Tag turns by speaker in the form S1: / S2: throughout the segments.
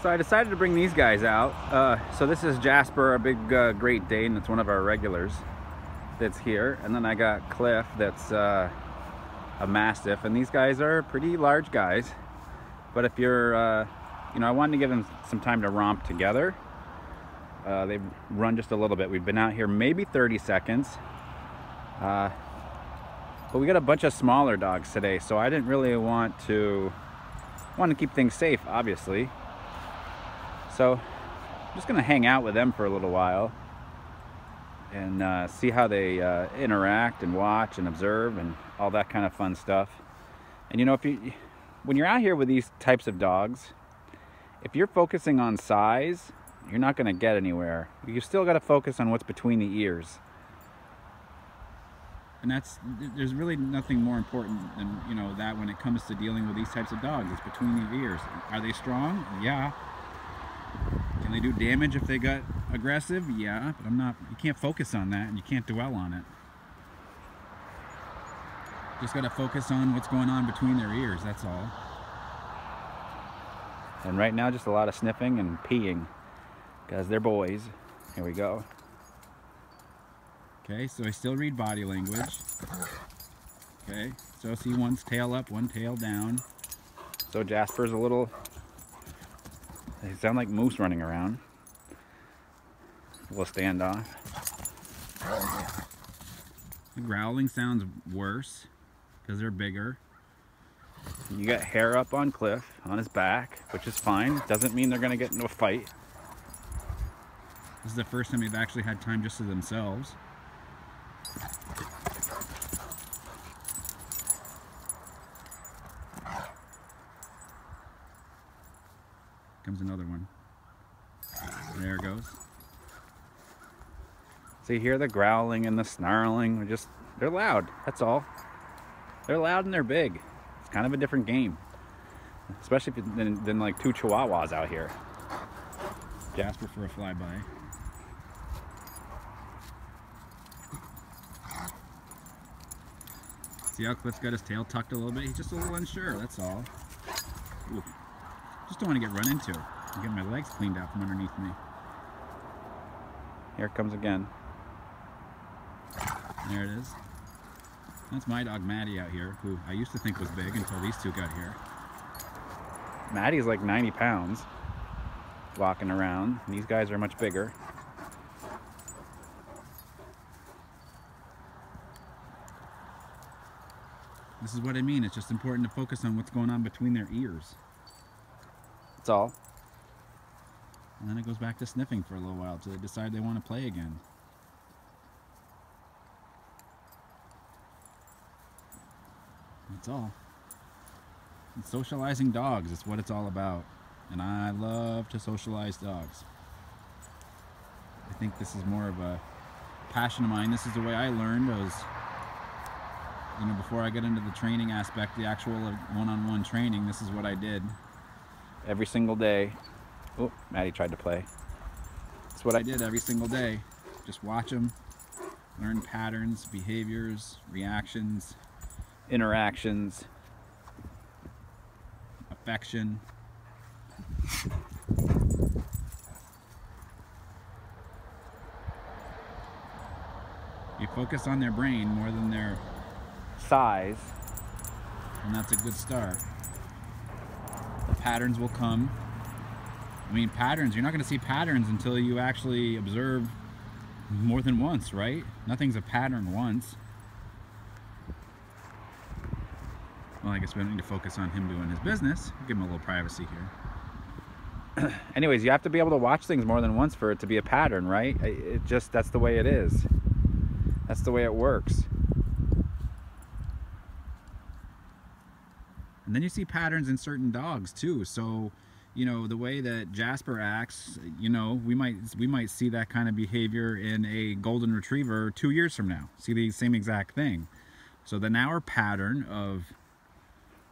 S1: So I decided to bring these guys out. So this is Jasper, a big Great Dane. That's one of our regulars that's here. And then I got Cliff, that's a Mastiff. And these guys are pretty large guys. But if you're, you know, I wanted to give them some time to romp together. They've run just a little bit. We've been out here maybe 30 seconds. But we got a bunch of smaller dogs today, so I didn't really want to keep things safe, obviously. So I'm just gonna hang out with them for a little while and see how they interact and watch and observe and all that kind of fun stuff. And you know, when you're out here with these types of dogs, if you're focusing on size, you're not gonna get anywhere. You still gotta focus on what's between the ears. And there's really nothing more important than, you know, that when it comes to dealing with these types of dogs. It's between the ears. Are they strong? Yeah. Can they do damage if they got aggressive? Yeah, but you can't focus on that and you can't dwell on it. Just gotta focus on what's going on between their ears, that's all. And right now, just a lot of sniffing and peeing, because they're boys. Here we go. Okay, so I still read body language. Okay, so see one's tail up, one tail down. So Jasper's a little, they sound like moose running around. A little standoff. The growling sounds worse because they're bigger. You got hair up on Cliff, on his back, which is fine. Doesn't mean they're gonna get into a fight. This is the first time they've actually had time just to themselves. Comes another one. There it goes. So you hear the growling and the snarling. They're loud, that's all. They're loud and they're big. It's kind of a different game. Especially than like two Chihuahuas out here. Jasper for a flyby. See how Cliff's got his tail tucked a little bit? He's just a little unsure, that's all. Ooh. Just don't want to get run into. I'm getting my legs cleaned out from underneath me. Here it comes again. There it is. That's my dog Maddie out here, who I used to think was big until these two got here. Maddie's like 90 pounds walking around. And these guys are much bigger. This is what I mean. It's just important to focus on what's going on between their ears. That's all. And then it goes back to sniffing for a little while until they decide they want to play again. That's all. And socializing dogs is what it's all about. And I love to socialize dogs. I think this is more of a passion of mine. This is the way I learned. You know, before I got into the training aspect, the actual one-on-one training, this is what I did every single day. Oh, Maddie tried to play. That's what I did every single day. Just watch them, learn patterns, behaviors, reactions, interactions, affection. You focus on their brain more than their size, and that's a good start. The patterns will come. I mean, patterns, you're not going to see patterns until you actually observe more than once, right? Nothing's a pattern once. Well, I guess we don't need to focus on him doing his business. Give him a little privacy here. Anyways, you have to be able to watch things more than once for it to be a pattern, right? That's the way it is. That's the way it works. And then you see patterns in certain dogs too. So, you know, the way that Jasper acts, you know, we might see that kind of behavior in a golden retriever 2 years from now. See the same exact thing. So then our pattern of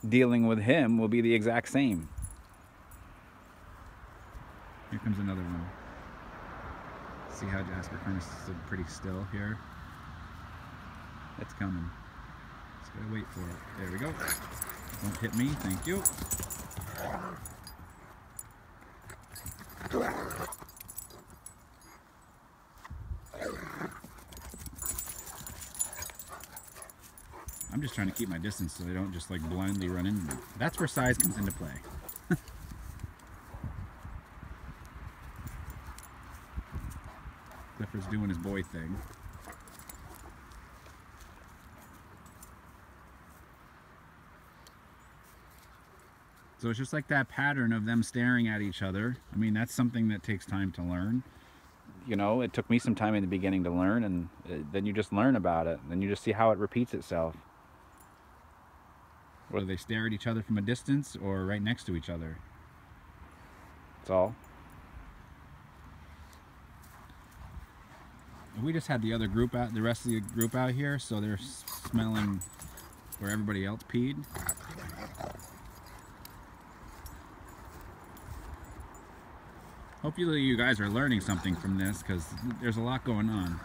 S1: dealing with him will be the exact same. Here comes another one. See how Jasper kind of stood pretty still here? It's coming. Just gotta wait for it. There we go. Don't hit me, thank you. I'm just trying to keep my distance so they don't just like blindly run into me. That's where size comes into play. Clifford's doing his boy thing. So it's just like that pattern of them staring at each other. I mean, that's something that takes time to learn. You know, it took me some time in the beginning to learn, and then you just learn about it. Then you just see how it repeats itself. Whether they stare at each other from a distance or right next to each other. That's all. We just had the other group out, the rest of the group out here, so they're smelling where everybody else peed. Hopefully you guys are learning something from this, because there's a lot going on.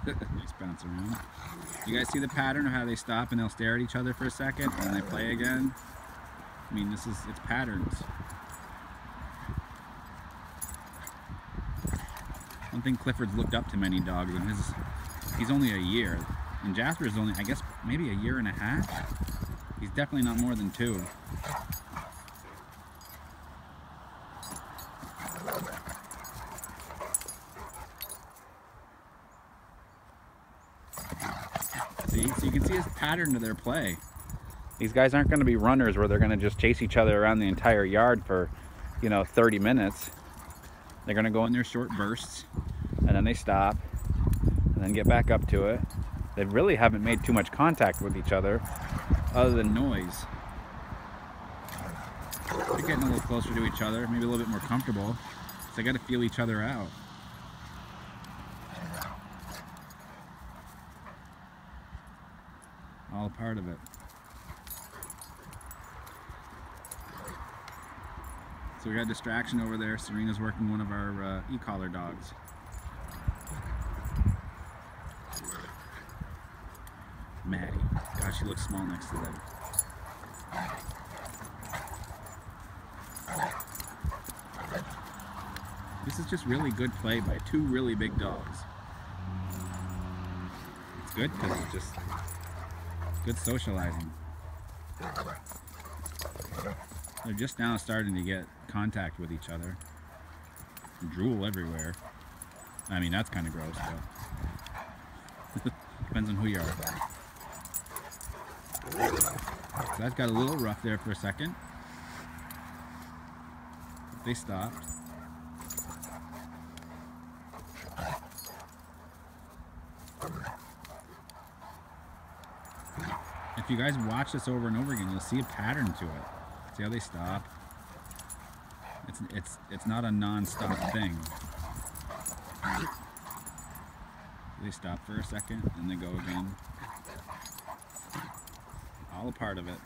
S1: Nice bounce around. You guys see the pattern of how they stop and they'll stare at each other for a second and then they play again? I mean, it's patterns. I don't think Clifford's looked up to many dogs, and he's only a year. And Jasper's only, I guess, maybe a year and a half. He's definitely not more than 2. See, so you can see his pattern to their play. These guys aren't going to be runners where they're going to just chase each other around the entire yard for, 30 minutes. They're going to go in their short bursts, and then they stop, and then get back up to it. They really haven't made too much contact with each other, other than noise. They're getting a little closer to each other, maybe a little bit more comfortable. So they got to feel each other out. All a part of it. So we got a distraction over there. Serena's working one of our e-collar dogs. Maddie. Gosh, she looks small next to them. This is just really good play by 2 really big dogs. It's good because it's just good socializing. They're just now starting to get contact with each other. Drool everywhere. I mean, that's kind of gross, but depends on who you are. So that got a little rough there for a second. They stopped. If you guys watch this over and over again, you'll see a pattern to it. See how they stop? It's not a non-stop thing. They stop for a second and they go again. All a part of it.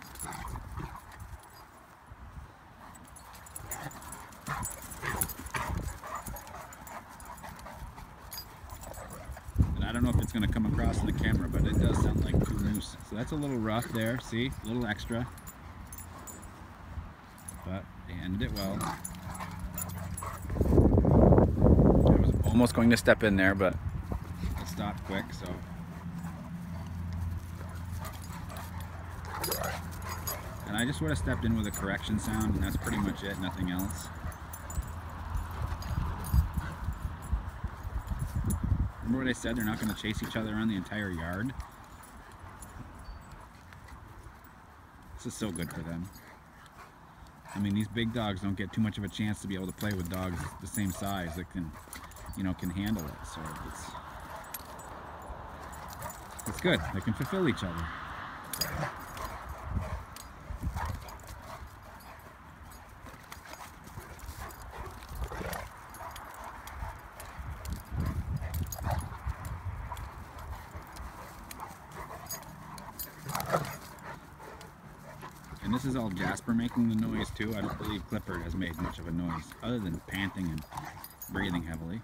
S1: And I don't know if it's going to come across in the camera, but it does sound like 2 moose. So that's a little rough there, see? A little extra. But they ended it well. I was almost going to step in there, but it stopped quick, so. And I just would have stepped in with a correction sound, and that's pretty much it, nothing else. Remember what I said, they're not going to chase each other around the entire yard? This is so good for them. I mean, these big dogs don't get too much of a chance to be able to play with dogs the same size that can, can handle it. So it's good. They can fulfill each other. And this is all Jasper making the noise too. I don't believe Clifford has made much of a noise, other than panting and breathing heavily.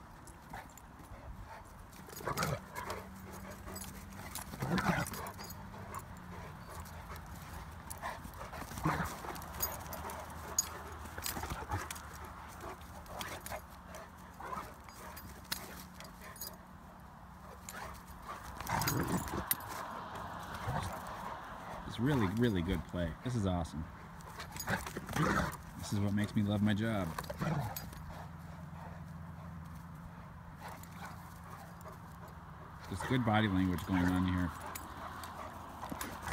S1: really, really good play. This is awesome. This is what makes me love my job. Just good body language going on here.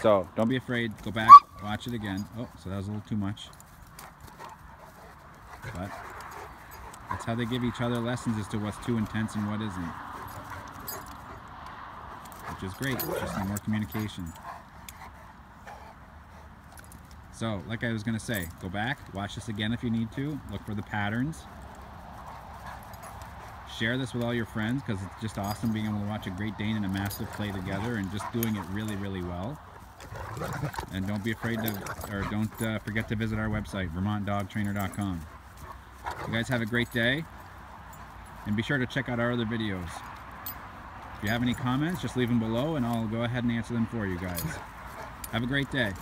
S1: So don't be afraid. Go back, watch it again. Oh, so that was a little too much. But that's how they give each other lessons as to what's too intense and what isn't. Which is great. It's just more communication. So, like I was going to say, go back, watch this again if you need to. Look for the patterns. Share this with all your friends because it's just awesome being able to watch a Great Dane and a Mastiff play together and just doing it really, really well. And don't be afraid to, or don't forget to visit our website, vermontdogtrainer.com. You guys have a great day, and be sure to check out our other videos. If you have any comments, just leave them below and I'll go ahead and answer them for you guys. Have a great day.